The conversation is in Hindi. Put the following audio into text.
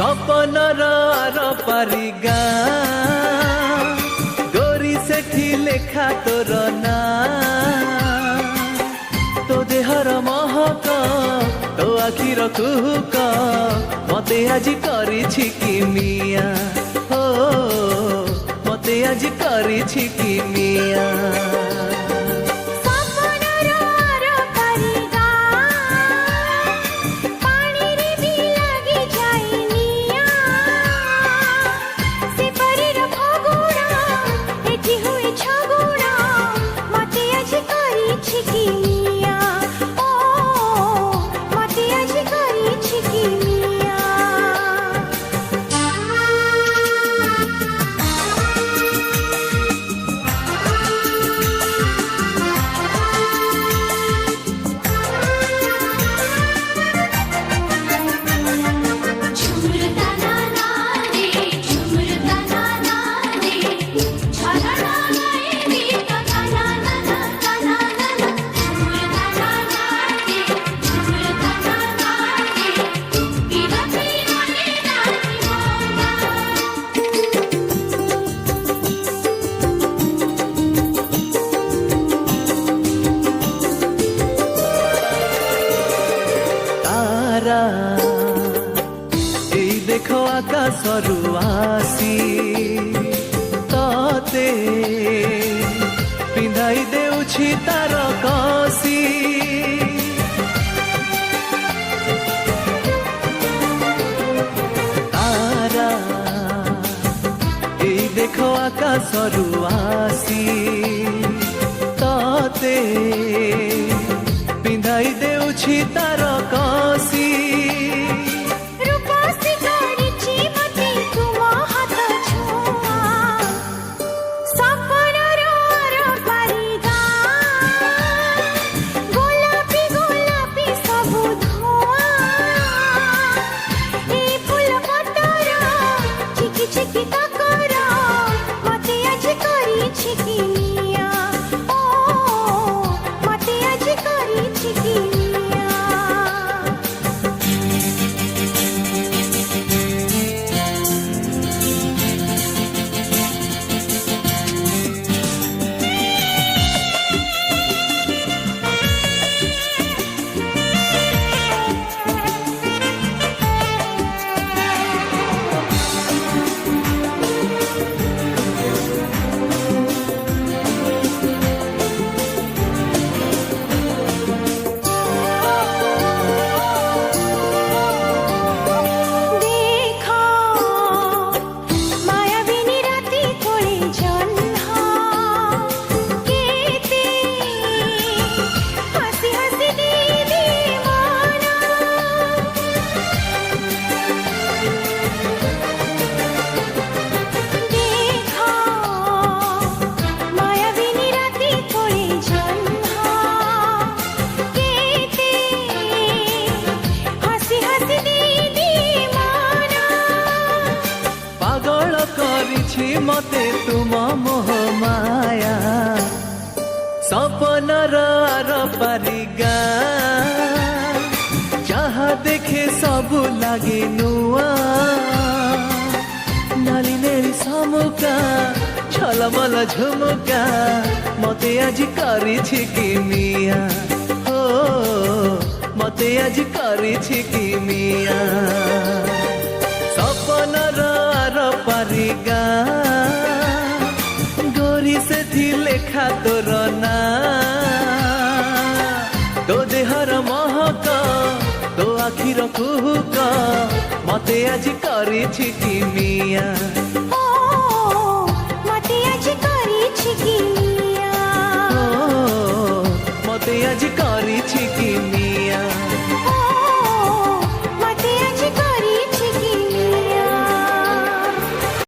सपनर आर पारी गाँ गोरी सेठी लेखा तोर ना तो देहर महक तो आखिर कुहुक मते आज करिछि कि मिया हो मते आज करिछि कि मिया এই দেখো আকাশরু আসি ততে পিন্ধাই দেউছি তার কষি তারা এই দেখো আকাশরু আসি ততে পিন্ধাই দেউছি তার কষি मते तुम मोह माया सपनर आर पारी गाँ जहाँ देखे सबु लागे नुआ नाली नेली समुका छलमल झुमुका मते आज करिछि कि मिया हो मते आज करिछि कि मिया सपनर आर पारी गाँ गोरी सेठी लेखा तोर ना तो देहर महक तो आखिर कुहुक मते आज करिछि कि मिया मते आज करिछि कि मिया मते आज करिछि कि मिया।